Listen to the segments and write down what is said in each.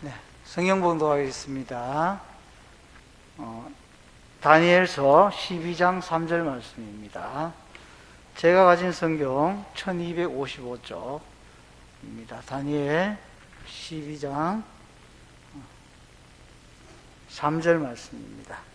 네, 성경 봉독하겠습니다. 다니엘서 12장 3절 말씀입니다. 제가 가진 성경 1255쪽입니다. 다니엘 12장 3절 말씀입니다.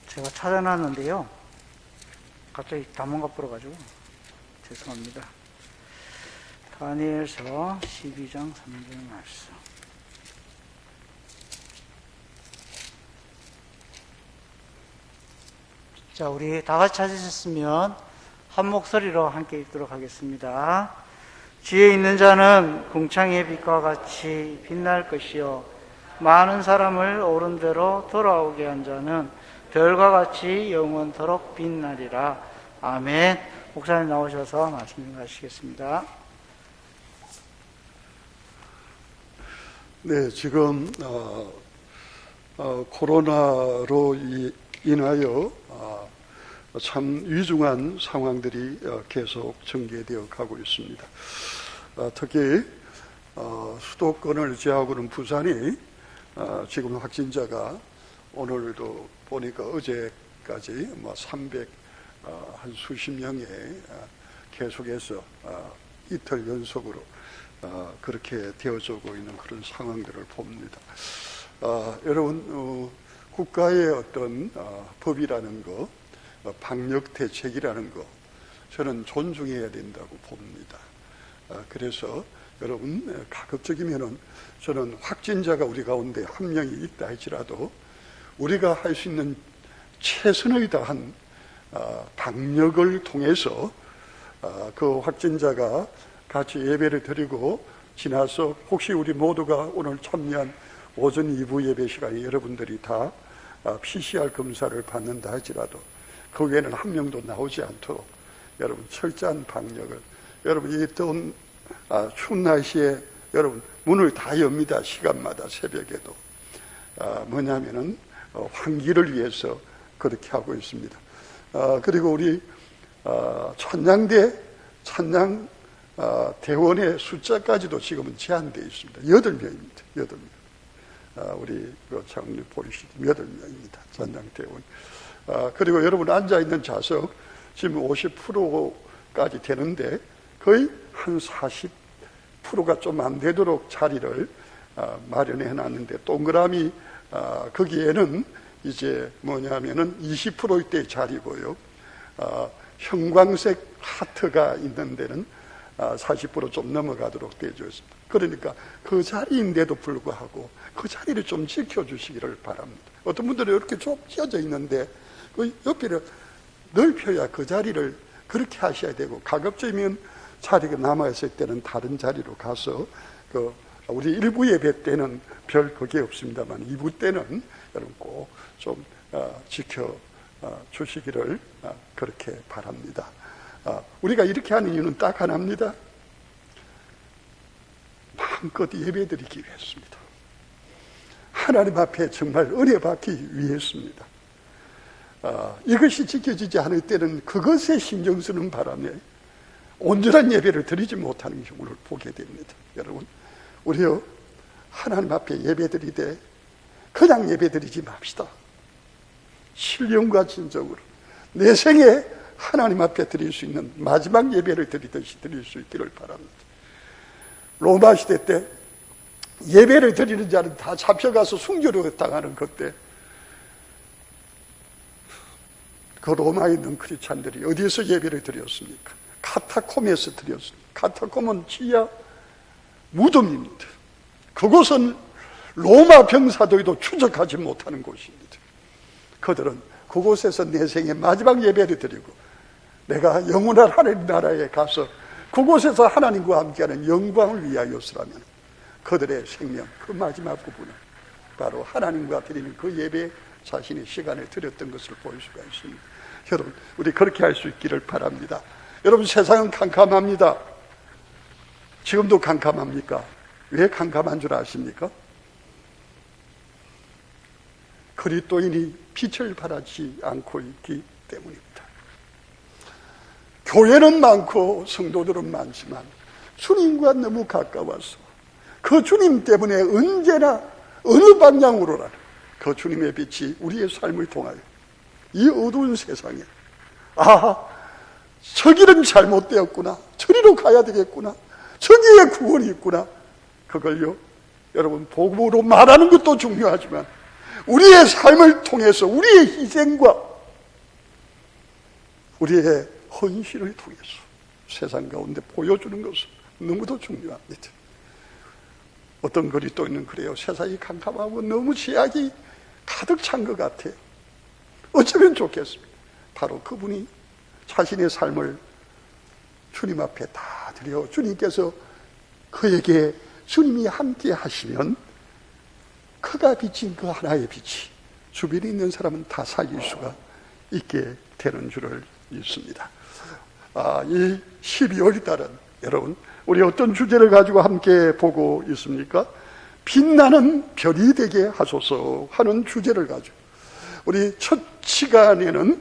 제가 찾아놨는데요, 갑자기 단문가 불어가지고 죄송합니다. 다니엘서 12장 3절 말씀. 자, 우리 다 같이 찾으셨으면 한 목소리로 함께 읽도록 하겠습니다. 지혜 있는 자는 궁창의 빛과 같이 빛날 것이요 많은 사람을 옳은 대로 돌아오게 한 자는 별과 같이 영원토록 빛나리라. 아멘. 목사님 나오셔서 말씀 하시겠습니다. 네, 지금 코로나로 인하여 참 위중한 상황들이 계속 전개되어 가고 있습니다. 특히 수도권을 제하고는 부산이 지금 확진자가 오늘도 보니까 어제까지 300 한 수십 명에 계속해서 이틀 연속으로 그렇게 되어지고 있는 그런 상황들을 봅니다. 여러분, 국가의 어떤 법이라는 거, 방역 대책이라는 거, 저는 존중해야 된다고 봅니다. 그래서 여러분, 가급적이면은 저는 확진자가 우리 가운데 한 명이 있다 할지라도 우리가 할 수 있는 최선을 다한 방역을 통해서 그 확진자가 같이 예배를 드리고 지나서 혹시 우리 모두가 오늘 참여한 오전 2부 예배 시간에 여러분들이 다 PCR 검사를 받는다 할지라도 그 외에는 한 명도 나오지 않도록 여러분 철저한 방역을, 여러분 이 더운 추운 날씨에 여러분 문을 다 엽니다. 시간마다 새벽에도. 뭐냐면은 환기를 위해서 그렇게 하고 있습니다. 그리고 우리 찬양 대원의 숫자까지도 지금은 제한되어 있습니다. 8명입니다. 8명. 우리 장로님 보이시죠? 8명입니다. 찬양 대원. 그리고 여러분 앉아있는 좌석 지금 50%까지 되는데 거의 한 40%가 좀 안 되도록 자리를 마련해 놨는데 동그라미 거기에는 이제 뭐냐면은 20%대 자리고요. 형광색 하트가 있는 데는 40% 좀 넘어가도록 되어 있습니다. 그러니까 그 자리인데도 불구하고 그 자리를 좀 지켜주시기를 바랍니다. 어떤 분들은 이렇게 좀 찢어져 있는데 그 옆에를 넓혀야 그 자리를 그렇게 하셔야 되고, 가급적이면 자리가 남아있을 때는 다른 자리로 가서 우리 1부 예배 때는 별 그게 없습니다만 2부 때는 여러분 꼭 좀 지켜 주시기를 그렇게 바랍니다. 우리가 이렇게 하는 이유는 딱 하나입니다. 마음껏 예배드리기 위해서입니다. 하나님 앞에 정말 은혜 받기 위해서입니다. 이것이 지켜지지 않을 때는 그것에 신경 쓰는 바람에 온전한 예배를 드리지 못하는 경우를 보게 됩니다. 여러분, 우리요 하나님 앞에 예배드리되 그냥 예배드리지 맙시다. 신령과 진정으로 내 생에 하나님 앞에 드릴 수 있는 마지막 예배를 드리듯이 드릴 수 있기를 바랍니다. 로마 시대 때 예배를 드리는 자는 다 잡혀가서 순교를 당하는 그때 그 로마에 있는 크리스찬들이 어디에서 예배를 드렸습니까? 카타콤에서 드렸습니다. 카타콤은 지하 무덤입니다. 그곳은 로마 병사들도 추적하지 못하는 곳입니다. 그들은 그곳에서 내 생의 마지막 예배를 드리고 내가 영원한 하나님 나라에 가서 그곳에서 하나님과 함께하는 영광을 위하여서라면 그들의 생명, 그 마지막 부분은 바로 하나님과 드리는 그 예배에 자신의 시간을 드렸던 것을 볼 수가 있습니다. 여러분, 우리 그렇게 할 수 있기를 바랍니다. 여러분, 세상은 캄캄합니다. 지금도 캄캄합니까? 왜 캄캄한 줄 아십니까? 그리스도인이 빛을 발하지 않고 있기 때문입니다. 교회는 많고 성도들은 많지만 주님과 너무 가까워서 그 주님 때문에 언제나 어느 방향으로라도 그 주님의 빛이 우리의 삶을 통하여 이 어두운 세상에 저 길은 잘못되었구나, 저리로 가야 되겠구나, 저기에 구원이 있구나, 그걸요 여러분 복음으로 말하는 것도 중요하지만 우리의 삶을 통해서 우리의 희생과 우리의 헌신을 통해서 세상 가운데 보여주는 것은 너무도 중요합니다. 어떤 그리스도인은 그래요. 세상이 캄캄하고 너무 죄악이 가득 찬 것 같아요. 어쩌면 좋겠습니다. 바로 그분이 자신의 삶을 주님 앞에 다 드려 주님께서 그에게 주님이 함께 하시면 그가 비친 그 하나의 빛이 주변에 있는 사람은 다 살릴 수가 있게 되는 줄을 믿습니다. 이 12월 달은 여러분 우리 어떤 주제를 가지고 함께 보고 있습니까? 빛나는 별이 되게 하소서 하는 주제를 가지고 우리 첫 시간에는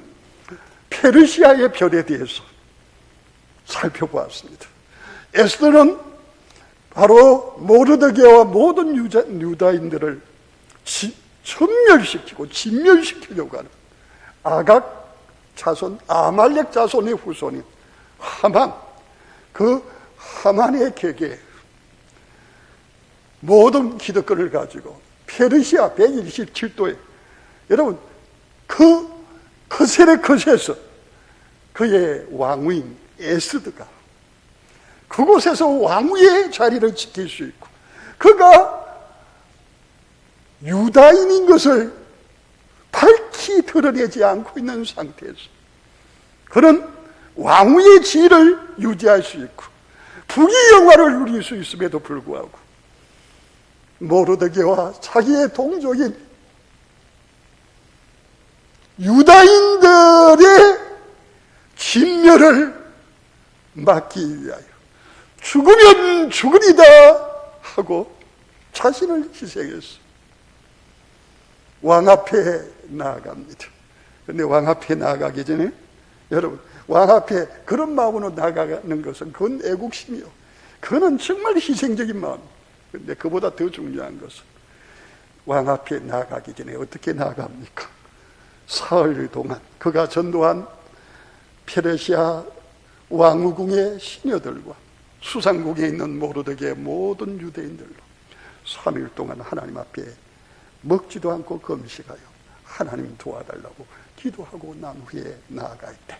페르시아의 별에 대해서 살펴보았습니다. 에스더는 바로 모르드게와 모든 유다인들을 전멸시키고 진멸시키려고 하는 아각 자손, 아말렉 자손의 후손인 하만, 그 하만의 격에 모든 기득권을 가지고 페르시아 127도에 여러분 그 세력 거세에서 그의 왕후인 에스더가 그곳에서 왕위의 자리를 지킬 수 있고 그가 유다인인 것을 밝히 드러내지 않고 있는 상태에서 그는 왕위의 지위를 유지할 수 있고 부귀 영화를 누릴 수 있음에도 불구하고 모르드게와 자기의 동족인 유다인들의 진멸을 막기 위하여 죽으면 죽으리다 하고 자신을 희생했어. 왕 앞에 나아갑니다. 그런데 왕 앞에 나아가기 전에 여러분 왕 앞에 그런 마음으로 나아가는 것은 그건 애국심이요. 그거는 정말 희생적인 마음. 그런데 그보다 더 중요한 것은 왕 앞에 나아가기 전에 어떻게 나아갑니까? 사흘 동안 그가 전도한 페르시아 왕후궁의 시녀들과 수상국에 있는 모르드게의 모든 유대인들로 3일 동안 하나님 앞에 먹지도 않고 금식하여 하나님 도와달라고 기도하고 난 후에 나아갈 때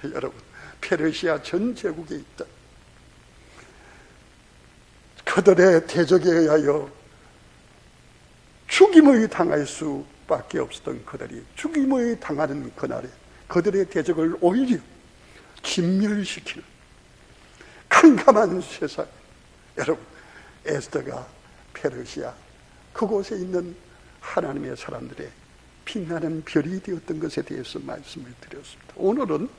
여러분 페르시아 전 제국에 있던 그들의 대적에 의하여 죽임을 당할 수밖에 없었던 그들이 죽임을 당하는 그날에 그들의 대적을 오히려 진멸시키는 캄캄한 세상 여러분 에스더가 페르시아 그곳에 있는 하나님의 사람들의 빛나는 별이 되었던 것에 대해서 말씀을 드렸습니다. 오늘은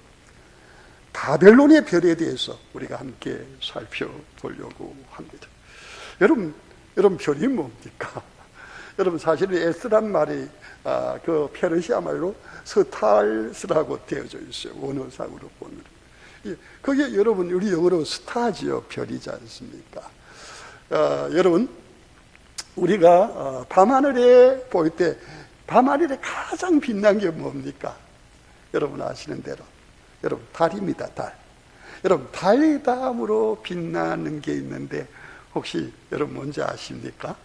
바벨론의 별에 대해서 우리가 함께 살펴보려고 합니다. 여러분 별이 뭡니까? 여러분 사실은 에스란 말이 그 페르시아 말로 스타르스라고 되어져 있어요. 원어상으로 보면 그게 여러분 우리 영어로 스타지요 별이지 않습니까? 여러분 우리가 밤하늘에 볼 때 밤하늘에 가장 빛난 게 뭡니까? 여러분 아시는 대로 여러분 달입니다. 달. 여러분 달 다음으로 빛나는 게 있는데 혹시 여러분 뭔지 아십니까?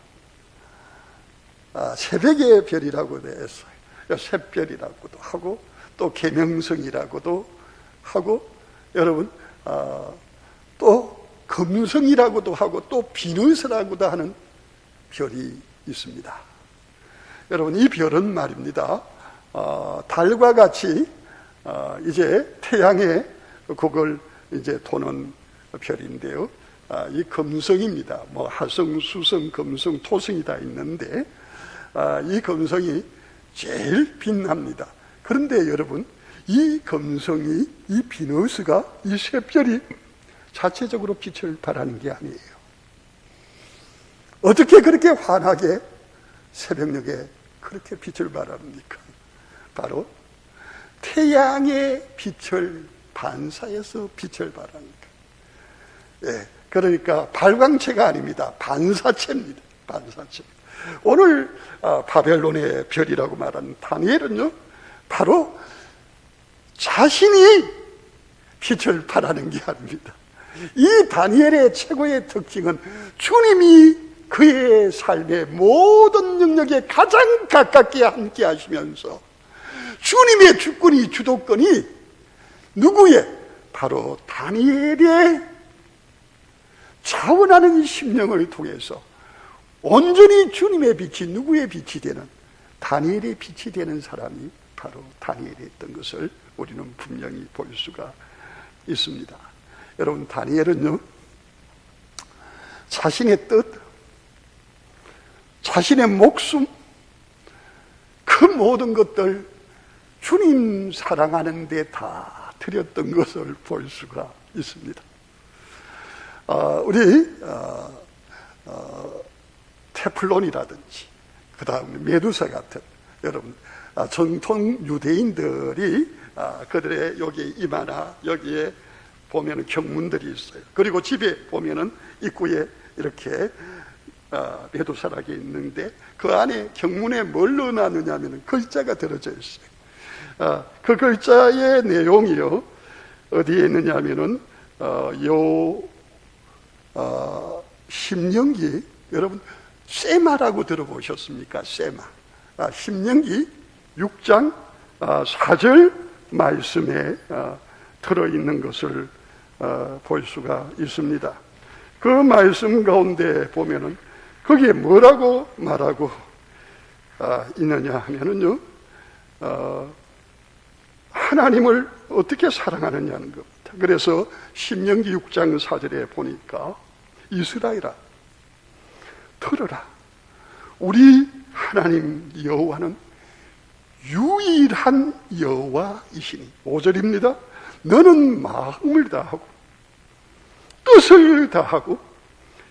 새벽의 별이라고 되어 있어요. 샛별이라고도 하고 또 계명성이라고도 하고 여러분 또 금성이라고도 하고 또 비너스라고도 하는 별이 있습니다. 여러분 이 별은 말입니다 달과 같이 이제 태양의 그걸 이제 도는 별인데요. 이 금성입니다. 뭐 화성, 수성, 금성, 토성이 다 있는데 이 금성이 제일 빛납니다. 그런데 여러분, 이 금성이, 이 비너스가, 이 샛별이 자체적으로 빛을 발하는 게 아니에요. 어떻게 그렇게 환하게 새벽녘에 그렇게 빛을 발합니까? 바로 태양의 빛을 반사해서 빛을 발합니다. 예, 그러니까 발광체가 아닙니다. 반사체입니다. 반사체. 오늘 바벨론의 별이라고 말하는 다니엘은요, 바로 자신이 빛을 발하는 게 아닙니다. 이 다니엘의 최고의 특징은 주님이 그의 삶의 모든 영역에 가장 가깝게 함께 하시면서 주님의 주권이, 주도권이 누구의? 바로 다니엘의 자원하는 심령을 통해서 온전히 주님의 빛이, 누구의 빛이 되는, 다니엘의 빛이 되는 사람이 바로 다니엘이었던 것을 우리는 분명히 볼 수가 있습니다. 여러분, 다니엘은요, 자신의 뜻, 자신의 목숨, 그 모든 것들 주님 사랑하는 데 다 드렸던 것을 볼 수가 있습니다. 우리 테플론이라든지 그 다음에 메두사 같은, 여러분, 정통 유대인들이 그들의 여기 이마나 여기에 보면은 경문들이 있어요. 그리고 집에 보면은 입구에 이렇게 메두사락이 있는데 그 안에 경문에 뭘 넣어놨느냐 하면 글자가 들어져 있어요. 그 글자의 내용이요, 어디에 있느냐 하면은 신명기, 여러분 세마라고 들어보셨습니까? 세마. 신명기 6장 4절 말씀에 들어있는 것을 볼 수가 있습니다. 그 말씀 가운데 보면은 거기에 뭐라고 말하고 있느냐 하면은요, 하나님을 어떻게 사랑하느냐는 겁니다. 그래서 신명기 6장 4절에 보니까 이스라엘아, 들어라. 우리 하나님 여호와는 유일한 여호와이시니. 5절입니다. 너는 마음을 다하고 뜻을 다하고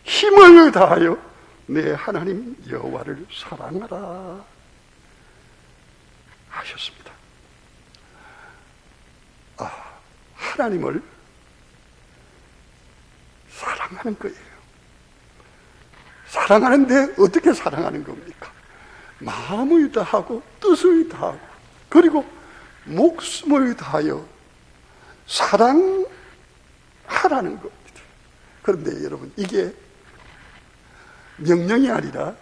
힘을 다하여 내 하나님 여호와를 사랑하라 하셨습니다. 하나님을 사랑하는 거예요. 사랑하는데 어떻게 사랑하는 겁니까? 마음을 다하고 뜻을 다하고 그리고 목숨을 다하여 사랑하라는 겁니다. 그런데 여러분, 이게 명령이 아니라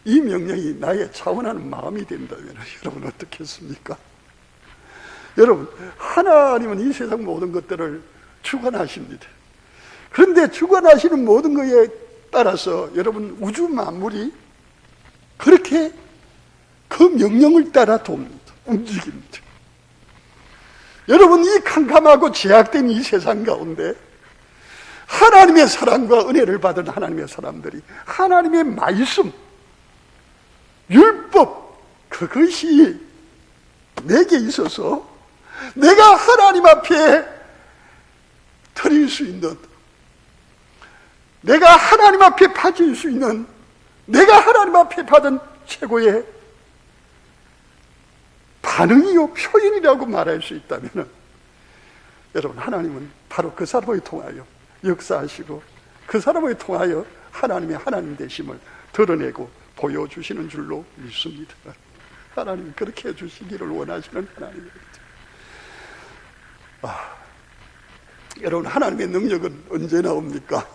이 명령이 나의 차원하는 마음이 된다면 여러분 어떻겠습니까? 여러분, 하나님은 이 세상 모든 것들을 주관하십니다. 그런데 주관하시는 모든 것에 따라서 여러분, 우주 만물이 그렇게 그 명령을 따라 돕니다. 움직입니다. 여러분, 이 캄캄하고 제약된 이 세상 가운데 하나님의 사랑과 은혜를 받은 하나님의 사람들이 하나님의 말씀, 율법, 그것이 내게 있어서 내가 하나님 앞에 드릴 수 있는, 내가 하나님 앞에 바칠 수 있는, 내가 하나님 앞에 받은 최고의 반응이요, 표현이라고 말할 수 있다면 여러분, 하나님은 바로 그 사람을 통하여 역사하시고 그 사람을 통하여 하나님의 하나님 되심을 드러내고 보여주시는 줄로 믿습니다. 하나님이 그렇게 해주시기를 원하시는 하나님입니다. 여러분, 하나님의 능력은 언제 나옵니까?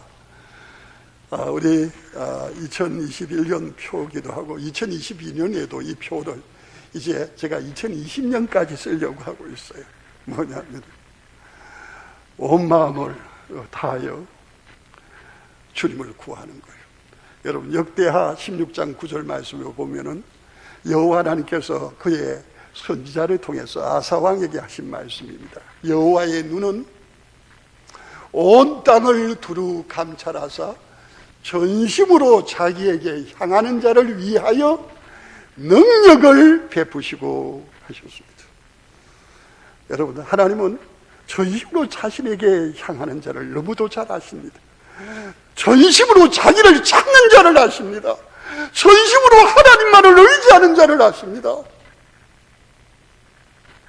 우리 2021년 표기도 하고 2022년에도 이 표를 이제 제가 2020년까지 쓰려고 하고 있어요. 뭐냐면 온 마음을 다하여 주님을 구하는 거예요. 여러분, 역대하 16장 9절 말씀을 보면은 여호와 하나님께서 그의 선지자를 통해서 아사왕에게 하신 말씀입니다. 여호와의 눈은 온 땅을 두루 감찰하사 전심으로 자기에게 향하는 자를 위하여 능력을 베푸시고 하셨습니다. 여러분, 하나님은 전심으로 자신에게 향하는 자를 너무도 잘 아십니다. 전심으로 자기를 찾는 자를 아십니다. 전심으로 하나님만을 의지하는 자를 아십니다.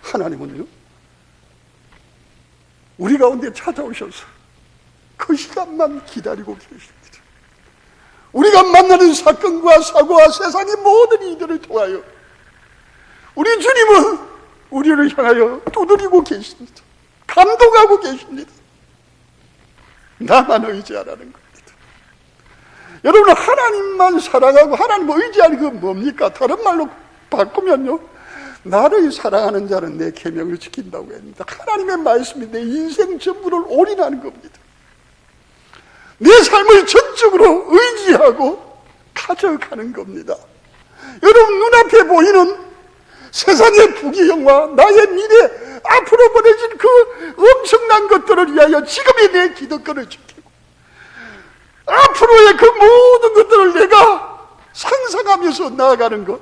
하나님은요, 우리 가운데 찾아오셔서 그 시간만 기다리고 계십니다. 우리가 만나는 사건과 사고와 세상의 모든 이들을 통하여 우리 주님은 우리를 향하여 두드리고 계십니다. 감동하고 계십니다. 나만 의지하라는 겁니다. 여러분, 하나님만 사랑하고 하나님을 의지하는 건 뭡니까? 다른 말로 바꾸면요, 나를 사랑하는 자는 내 계명을 지킨다고 합니다. 하나님의 말씀이 내 인생 전부를 올인하는 겁니다. 내 삶을 전적으로 의지하고 가져가는 겁니다. 여러분, 눈앞에 보이는 세상의 부귀영화, 나의 미래, 앞으로 보내진 그 엄청난 것들을 위하여 지금의 내 기득권을 지키고 앞으로의 그 모든 것들을 내가 상상하면서 나아가는 것.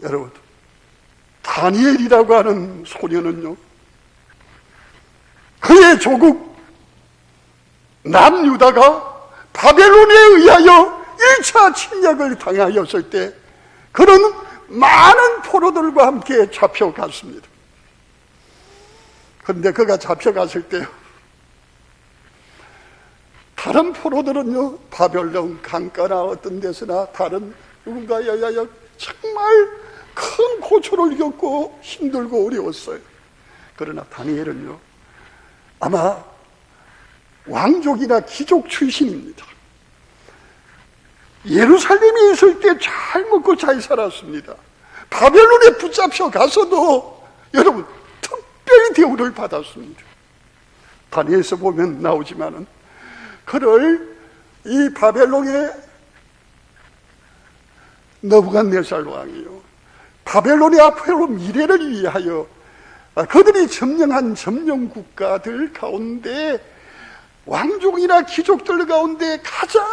여러분, 다니엘이라고 하는 소년은요, 그의 조국 남유다가 바벨론에 의하여 1차 침략을 당하였을 때 그는 많은 포로들과 함께 잡혀갔습니다. 그런데 그가 잡혀갔을 때 다른 포로들은요, 바벨론 강가나 어떤 데서나 다른 누군가에 의하여 정말 큰 고초를 겪고 힘들고 어려웠어요. 그러나 다니엘은요, 아마 왕족이나 귀족 출신입니다. 예루살렘에 있을 때 잘 먹고 잘 살았습니다. 바벨론에 붙잡혀 가서도 여러분 특별히 대우를 받았습니다. 다니엘서 보면 나오지만은 그를 이 바벨론의 느부갓네살 왕이요, 바벨론의 앞으로 미래를 위하여 그들이 점령한 점령 국가들 가운데 왕족이나 귀족들 가운데 가장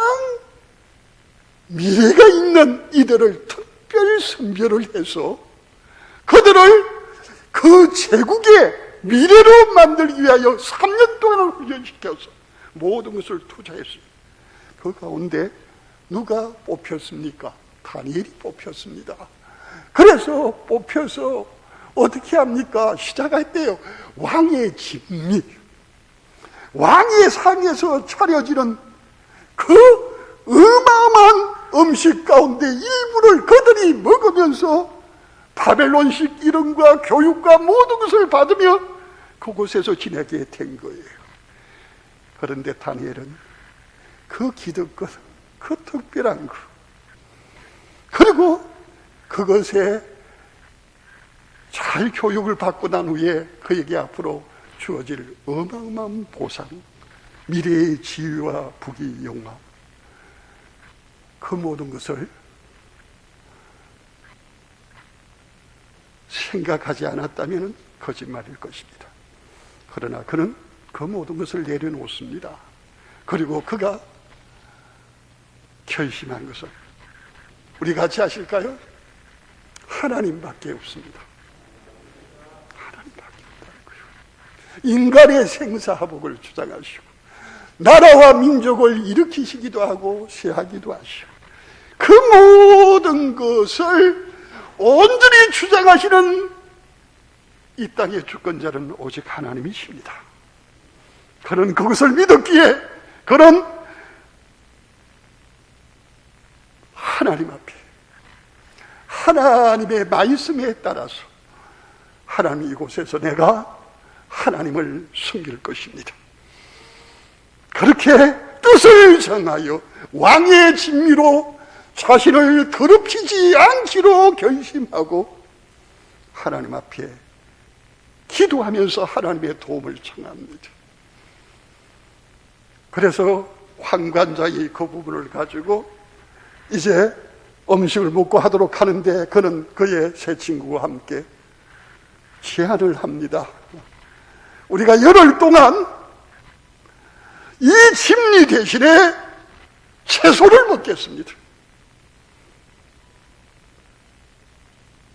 미래가 있는 이들을 특별 선별을 해서 그들을 그 제국의 미래로 만들기 위하여 3년 동안을 훈련시켜서 모든 것을 투자했습니다. 그 가운데 누가 뽑혔습니까? 다니엘이 뽑혔습니다. 그래서 뽑혀서 어떻게 합니까? 시작할 때요, 왕의 진미, 왕의 상에서 차려지는 그 어마어마한 음식 가운데 일부를 그들이 먹으면서 바벨론식 이름과 교육과 모든 것을 받으며 그곳에서 지내게 된 거예요. 그런데 다니엘은 그 기득권, 그 특별한 것, 그리고 그것에 잘 교육을 받고 난 후에 그에게 앞으로 주어질 어마어마한 보상, 미래의 지위와 부귀 영화, 그 모든 것을 생각하지 않았다면 거짓말일 것입니다. 그러나 그는 그 모든 것을 내려놓습니다. 그리고 그가 결심한 것은 우리 같이 하실까요? 하나님밖에 없습니다. 하나님밖에 없다는 거예요. 인간의 생사화복을 주장하시고 나라와 민족을 일으키시기도 하고 쇠하기도 하시고 그 모든 것을 온전히 주장하시는 이 땅의 주권자는 오직 하나님이십니다. 그는 그것을 믿었기에 그는 하나님 앞에 하나님의 말씀에 따라서 하나님 이곳에서 내가 하나님을 섬길 것입니다. 그렇게 뜻을 정하여 왕의 진미로 자신을 더럽히지 않기로 결심하고 하나님 앞에 기도하면서 하나님의 도움을 청합니다. 그래서 환관자의 그 부분을 가지고 이제 음식을 먹고 하도록 하는데 그는 그의 새 친구와 함께 제안을 합니다. 우리가 열흘 동안 이 진리 대신에 채소를 먹겠습니다.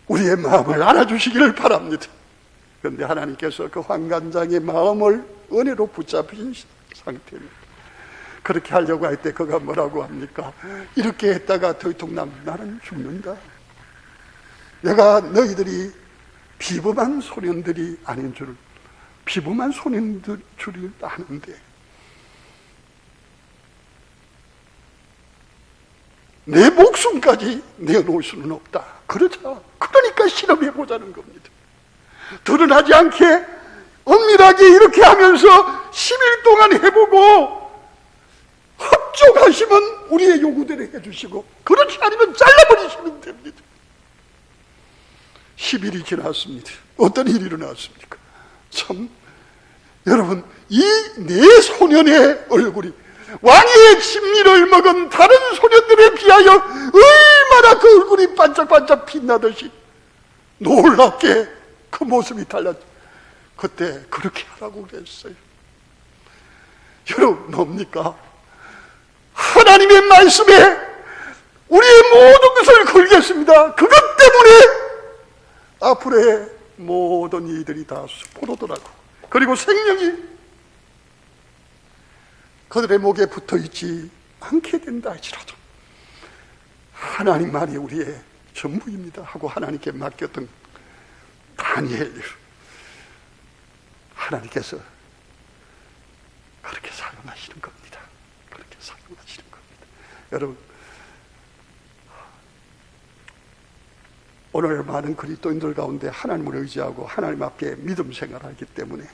우리의 마음을 알아주시기를 바랍니다. 그런데 하나님께서 그 환관장의 마음을 은혜로 붙잡힌 상태입니다. 그렇게 하려고 할 때 그가 뭐라고 합니까? 이렇게 했다가 더이통남 나는 죽는다. 내가 너희들이 비범한 소년들이 아닌 줄, 비범한 소년들 줄을 아는데 내 목숨까지 내어놓을 수는 없다. 그러니까 실험해보자는 겁니다. 드러나지 않게 은밀하게 이렇게 하면서 10일 동안 해보고 합족하시면 우리의 요구대로 해주시고 그렇지 않으면 잘라버리시면 됩니다. 10일이 지났습니다. 어떤 일이 일어났습니까? 참 여러분, 이 네 소년의 얼굴이 왕의 진미를 먹은 다른 소년들에 비하여 얼마나 그 얼굴이 반짝반짝 빛나듯이 놀랍게 그 모습이 달랐죠. 그때 그렇게 하라고 그랬어요. 여러분, 뭡니까? 하나님의 말씀에 우리의 모든 것을 걸겠습니다. 그것 때문에 앞으로의 모든 이들이 다 포로더라고. 그리고 생명이 그들의 목에 붙어있지 않게 된다 할지라도 하나님만이 우리의 전부입니다 하고 하나님께 맡겼던 다니엘, 하나님께서 그렇게 사용하시는 겁니다. 그렇게 사용하시는 겁니다. 여러분, 오늘 많은 그리스도인들 가운데 하나님을 의지하고 하나님 앞에 믿음 생활하기 때문에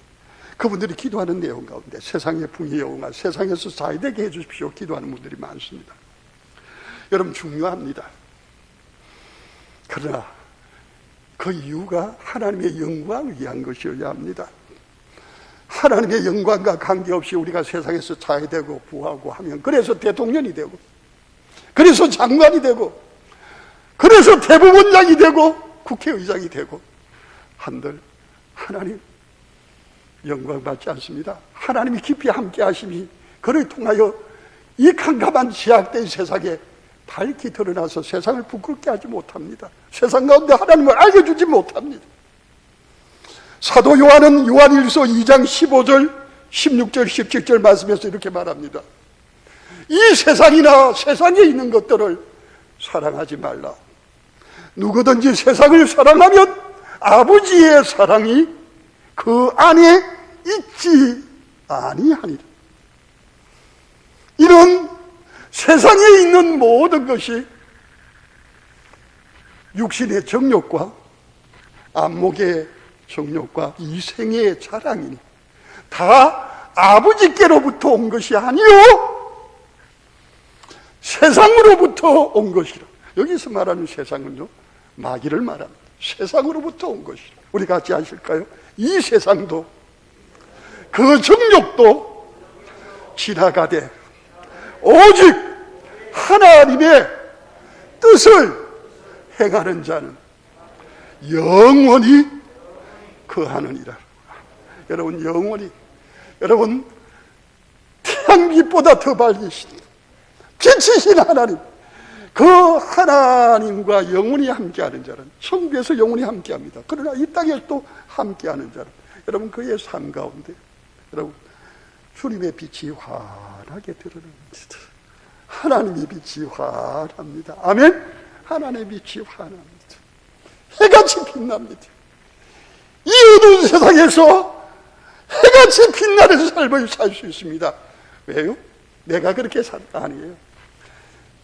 그분들이 기도하는 내용 가운데 세상의 풍의 여호와 세상에서 자유되게 해주십시오 기도하는 분들이 많습니다. 여러분, 중요합니다. 그러나 그 이유가 하나님의 영광을 위한 것이어야 합니다. 하나님의 영광과 관계없이 우리가 세상에서 자유되고 부하고 하면 그래서 대통령이 되고 그래서 장관이 되고 그래서 대법원장이 되고 국회의장이 되고 한들 하나님 영광 받지 않습니다. 하나님이 깊이 함께 하심이 그를 통하여 이 캄캄한 제약된 세상에 밝히 드러나서 세상을 부끄럽게 하지 못합니다. 세상 가운데 하나님을 알려주지 못합니다. 사도 요한은 요한일서 2장 15절 16절 17절 말씀에서 이렇게 말합니다. 이 세상이나 세상에 있는 것들을 사랑하지 말라. 누구든지 세상을 사랑하면 아버지의 사랑이 그 안에 있지 아니하니라. 이런 세상에 있는 모든 것이 육신의 정욕과 안목의 정욕과 이생의 자랑이니 다 아버지께로부터 온 것이 아니요 세상으로부터 온 것이라. 여기서 말하는 세상은요, 마귀를 말합니다. 세상으로부터 온 것이라. 우리 같이 아실까요? 이 세상도 그 정욕도 지나가되 오직 하나님의 뜻을 행하는 자는 영원히 거하느니라. 여러분, 영원히, 여러분, 태양빛보다 더 밝으신 빛이신 하나님, 그 하나님과 영원히 함께하는 자는 천국에서 영원히 함께합니다. 그러나 이 땅에서 또 함께하는 자는 여러분 그의 삶 가운데 여러분 주님의 빛이 환하게 드러납니다. 하나님의 빛이 환합니다. 아멘. 하나님의 빛이 환합니다. 해같이 빛납니다. 이 어두운 세상에서 해같이 빛나는 삶을 살 수 있습니다. 왜요? 내가 그렇게 아니에요.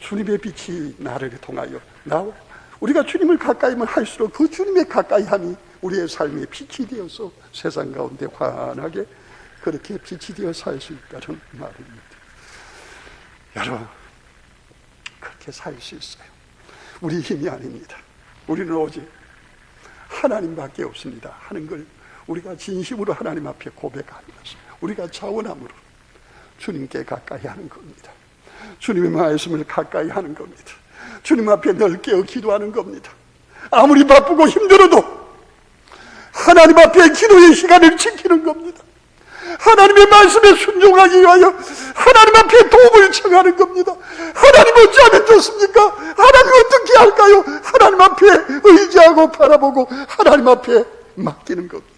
주님의 빛이 나를 통하여 나와 우리가 주님을 가까이만 할수록 그 주님의 가까이함이 우리의 삶의 빛이 되어서 세상 가운데 환하게 그렇게 빛이 되어 살 수 있다는 말입니다. 여러분, 그렇게 살 수 있어요. 우리 힘이 아닙니다. 우리는 오직 하나님밖에 없습니다 하는 걸 우리가 진심으로 하나님 앞에 고백하는 것입니다. 우리가 자원함으로 주님께 가까이 하는 겁니다. 주님의 말씀을 가까이 하는 겁니다. 주님 앞에 늘 깨어 기도하는 겁니다. 아무리 바쁘고 힘들어도 하나님 앞에 기도의 시간을 지키는 겁니다. 하나님의 말씀에 순종하기 위하여 하나님 앞에 도움을 청하는 겁니다. 하나님 어찌하면 좋습니까? 하나님 어떻게 할까요? 하나님 앞에 의지하고 바라보고 하나님 앞에 맡기는 겁니다.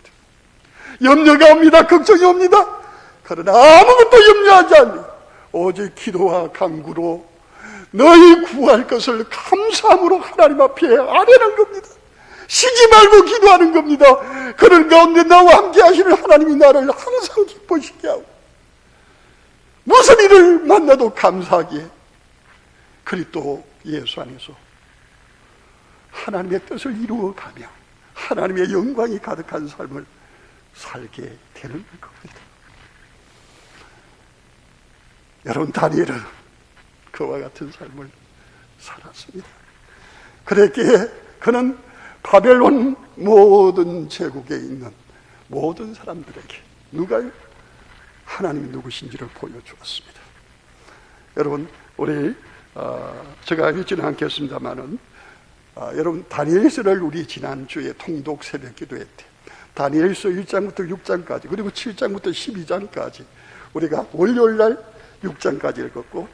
염려가 옵니다. 걱정이 옵니다. 그러나 아무것도 염려하지 않니 오직 기도와 간구로 너희 구할 것을 감사함으로 하나님 앞에 아뢰는 겁니다. 쉬지 말고 기도하는 겁니다. 그런 가운데 나와 함께 하시는 하나님이 나를 항상 기뻐시게 하고 무슨 일을 만나도 감사하기에 그리스도 예수 안에서 하나님의 뜻을 이루어가며 하나님의 영광이 가득한 삶을 살게 되는 겁니다. 여러분, 다니엘은 그와 같은 삶을 살았습니다. 그랬기에 그는 바벨론 모든 제국에 있는 모든 사람들에게 누가 하나님이 누구신지를 보여주었습니다. 여러분, 우리 제가 읽지는 않겠습니다만은 여러분, 다니엘서를 우리 지난주에 통독 새벽 기도회 때 다니엘서 1장부터 6장까지 그리고 7장부터 12장까지 우리가 월요일날 6장까지 읽었고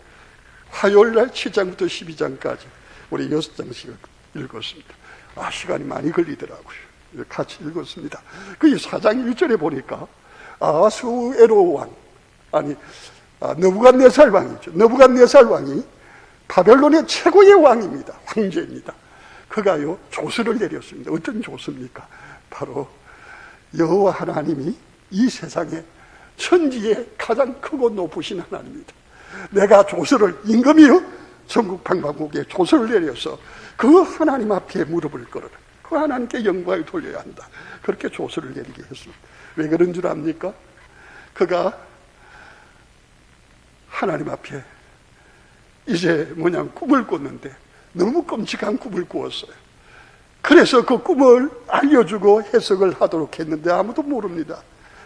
화요일날 7장부터 12장까지 우리 6장씩 읽었습니다. 시간이 많이 걸리더라고요. 같이 읽었습니다. 그 4장 1절에 보니까 아수에로 왕, 느부갓네살 왕이죠. 느부갓네살 왕이 바벨론의 최고의 왕입니다. 황제입니다. 그가요 조서를 내렸습니다. 어떤 조서입니까? 바로 여호와 하나님이 이 세상에 천지에 가장 크고 높으신 하나님입니다. 내가 조서를 임금이요 전국 방방곡에 조서를 내려서 그 하나님 앞에 무릎을 꿇어라. 그 하나님께 영광을 돌려야 한다. 그렇게 조서를 내리게 했습니다. 왜 그런 줄 압니까? 그가 하나님 앞에 이제 꿈을 꿨는데 너무 끔찍한 꿈을 꾸었어요. 그래서 그 꿈을 알려주고 해석을 하도록 했는데 아무도 모릅니다.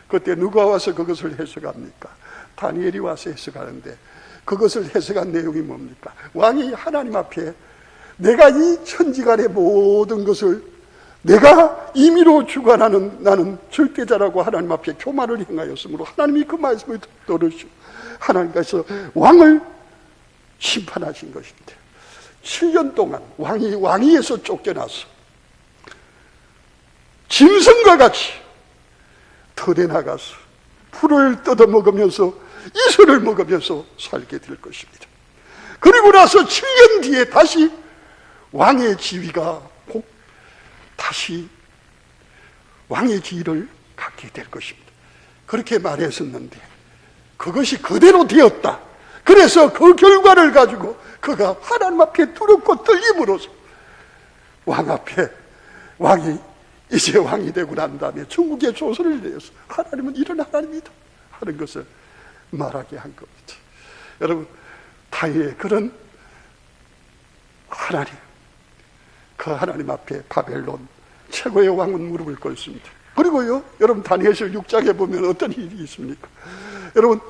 그때 누가 와서 그것을 해석합니까? 다니엘이 와서 해석하는데 그것을 해석한 내용이 뭡니까? 왕이 하나님 앞에 내가 이 천지간의 모든 것을 내가 임의로 주관하는 나는 절대자라고 하나님 앞에 교만을 행하였으므로 하나님이 그 말씀을 들으시고 하나님께서 왕을 심판하신 것인데 7년 동안 왕이 왕위에서 쫓겨나서 짐승과 같이 들에 나가서 풀을 뜯어먹으면서 이슬을 먹으면서 살게 될 것입니다. 그리고 나서 7년 뒤에 다시 왕의 지위가 다시 왕의 지위를 갖게 될 것입니다. 그렇게 말했었는데 그것이 그대로 되었다. 그래서 그 결과를 가지고 그가 하나님 앞에 두렵고 떨림으로써 왕 앞에 왕이 이제 왕이 되고 난 다음에 중국의 조서를 내서 하나님은 이런 하나님이다 하는 것을 말하게 한 겁니다. 여러분, 다니엘의 그런 하나님, 그 하나님 앞에 바벨론 최고의 왕은 무릎을 꿇습니다. 그리고요, 여러분 다니엘서 6장에 보면 어떤 일이 있습니까? 여러분,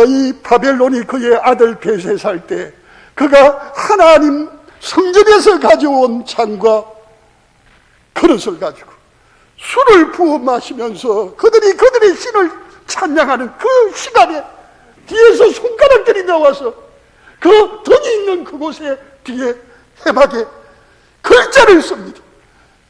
이 바벨론이 그의 아들 벨사살 때 그가 하나님 성전에서 가져온 잔과 그릇을 가지고 술을 부어 마시면서 그들의 신을 찬양하는 그 시간에 뒤에서 손가락들이 나와서 그 등이 있는 그곳에 뒤에 해막에 글자를 씁니다.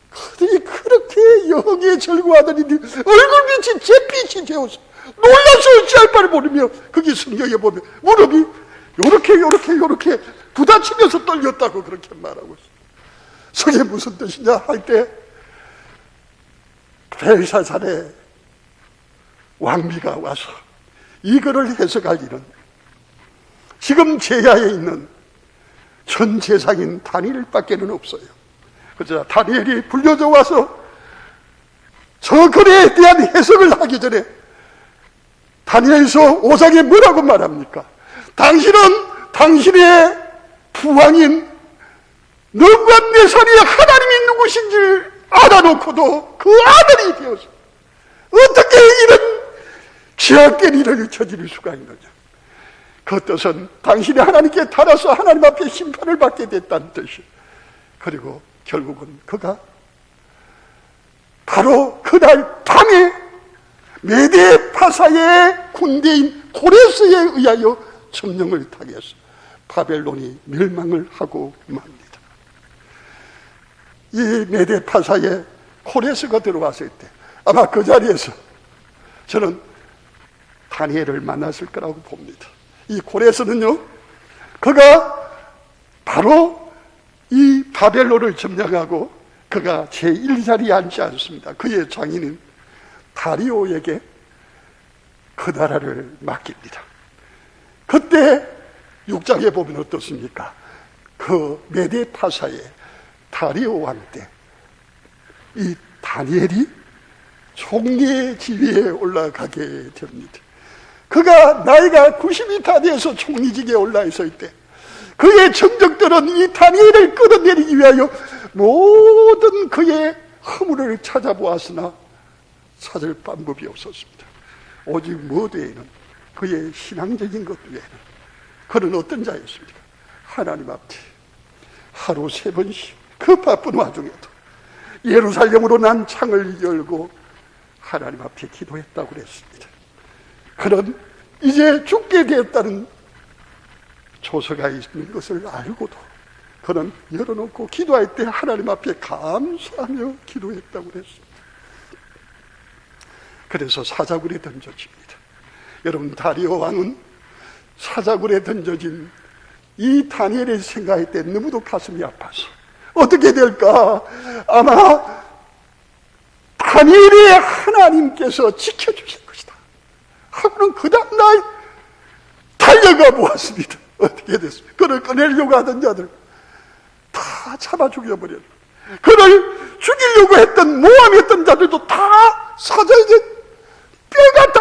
그들이 그렇게 영에 절구하더니 얼굴빛이 잿빛이 되어서 놀라서 어찌할 바를 모르며 거기 성경에 보면 무릎이 요렇게 부딪히면서 떨렸다고 그렇게 말하고 있어요. 그게 무슨 뜻이냐 할 때 벨사살의 왕비가 와서 이거를 해석하기는 지금 제야에 있는 전 제사인 다니엘밖에는 없어요. 그래서 다니엘이 불려져 와서 저 글에 대한 해석을 하기 전에 다니엘서 5장에 뭐라고 말합니까? 당신은 당신의 부왕인 느부갓네살이 하나님이 누구신지를 알아놓고도 그 아들이 되어서 어떻게 이런 죄악된 일을 저지를 수가 있느냐. 그 그 뜻은 당신이 하나님께 달아서 하나님 앞에 심판을 받게 됐다는 뜻이에요. 그리고 결국은 그가 바로 그날 밤에 메데 파사의 군대인 고레스에 의하여 점령을 당해서 바벨론이 멸망을 하고 맙니다. 이 메데 파사에 고레스가 들어왔을 때 아마 그 자리에서 저는 다니엘을 만났을 거라고 봅니다. 이 고레스는요, 그가 바로 이 바벨론을 점령하고 그가 제1자리에 앉지 않습니다. 그의 장인인 다리오에게 그 나라를 맡깁니다. 그때 6장에 보면 어떻습니까? 그 메데 파사의 다리오 왕 때 이 다니엘이 총리의 지위에 올라가게 됩니다. 그가 나이가 90이 다 돼서 총리직에 올라 있을 때 그의 정적들은 이 다니엘을 끌어내리기 위하여 모든 그의 허물을 찾아보았으나 찾을 방법이 없었습니다. 오직 무엇 외에는, 그의 신앙적인 것 외에는 그는 어떤 자였습니까? 하나님 앞에 하루 3번씩 그 바쁜 와중에도 예루살렘으로 난 창을 열고 하나님 앞에 기도했다고 그랬습니다. 그는 이제 죽게 되었다는 조서가 있는 것을 알고도 그는 열어놓고 기도할 때 하나님 앞에 감사하며 기도했다고 그랬습니다. 그래서 사자굴에 던져집니다. 여러분, 다리오 왕은 사자굴에 던져진 이 다니엘을 생각할 때 너무도 가슴이 아파서 어떻게 될까? 아마 다니엘의 하나님께서 지켜주실 것이다 하고는 그 다음날 달려가 보았습니다. 어떻게 됐습니까? 그를 꺼내려고 하던 자들 다 잡아 죽여버렸어요. 그를 죽이려고 했던 모함했던 자들도 다 사자에게 뼈가 다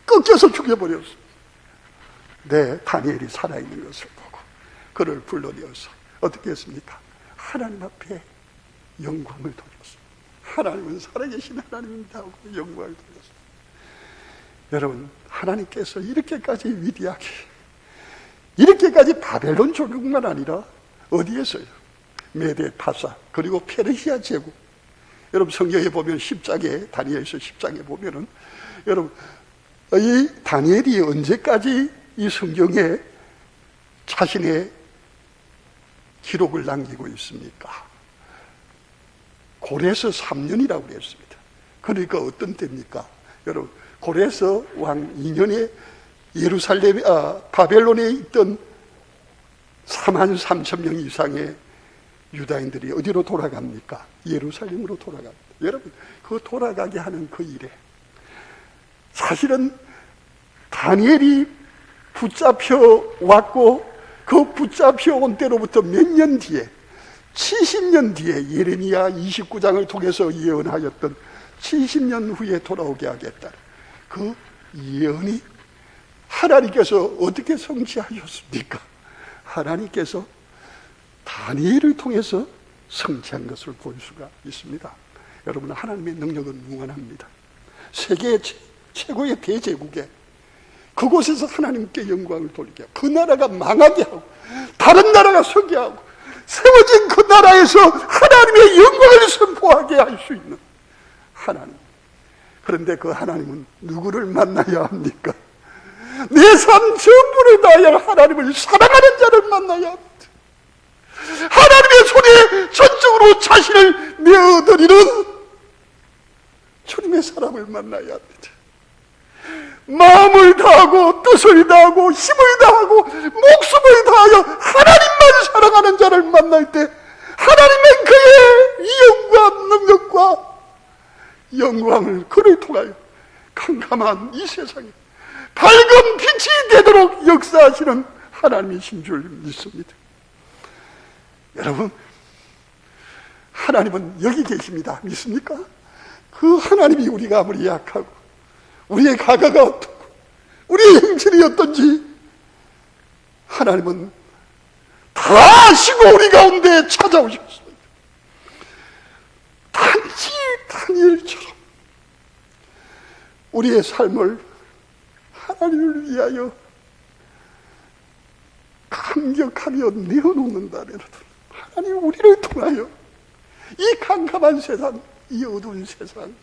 꺾여서 죽여버렸어요. 네, 다니엘이 살아있는 것을 보고 그를 불러내어서 어떻게 했습니까? 하나님 앞에 영광을 돌렸어요. 하나님은 살아계신 하나님입니다 하고 영광을 돌렸어요. 여러분, 하나님께서 이렇게까지 위대하게, 이렇게까지 바벨론 조국만 아니라 어디에서요? 메데 파사, 그리고 페르시아 제국. 여러분, 성경에 보면 10장에, 다니엘서 10장에 보면은 여러분, 이 다니엘이 언제까지 이 성경에 자신의 기록을 남기고 있습니까? 고레서 3년이라고 그랬습니다. 그러니까 어떤 때입니까? 여러분, 고레서 왕 2년에 바벨론에 있던 43,000명 이상의 유다인들이 어디로 돌아갑니까? 예루살렘으로 돌아갑니다. 여러분, 그 돌아가게 하는 그 일에 사실은 다니엘이 붙잡혀 왔고 그 붙잡혀 온 때로부터 몇 년 뒤에 70년 뒤에 예레미야 29장을 통해서 예언하였던 70년 후에 돌아오게 하겠다. 그 예언이 하나님께서 어떻게 성취하셨습니까? 하나님께서 다니엘을 통해서 성취한 것을 볼 수가 있습니다. 여러분, 하나님의 능력은 무한합니다. 세계 최고의 대제국에 그곳에서 하나님께 영광을 돌리게 하고 그 나라가 망하게 하고 다른 나라가 서게 하고 세워진 그 나라에서 하나님의 영광을 선포하게 할 수 있는 하나님. 그런데 그 하나님은 누구를 만나야 합니까? 내 삶 전부를 다하여 하나님을 사랑하는 자를 만나야 합니다. 하나님의 손에 전적으로 자신을 내어드리는 주님의 사람을 만나야 합니다. 마음을 다하고 뜻을 다하고 힘을 다하고 목숨을 다하여 하나님만 사랑하는 자를 만날 때 하나님의 그의 영과 능력과 영광을 그를 통하여 캄캄한 이 세상에 밝은 빛이 되도록 역사하시는 하나님이신 줄 믿습니다. 여러분, 하나님은 여기 계십니다. 믿습니까? 그 하나님이 우리가 아무리 약하고 우리의 가가가 어떻고 우리의 행실이 어떤지 하나님은 다 아시고 우리 가운데 찾아오셨습니다. 단지 다니엘처럼 우리의 삶을 하나님을 위하여 강력하며 내어놓는다면 하나님 우리를 통하여 이 캄캄한 세상, 이 어두운 세상,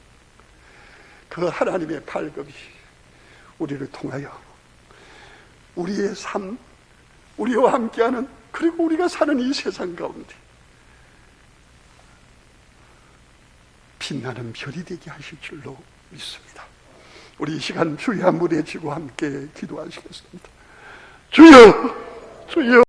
그 하나님의 발급이 우리를 통하여 우리의 삶, 우리와 함께하는, 그리고 우리가 사는 이 세상 가운데 빛나는 별이 되게 하실 줄로 믿습니다. 우리 이 시간 주의 한 무대 지고 함께 기도하시겠습니다. 주여, 주여.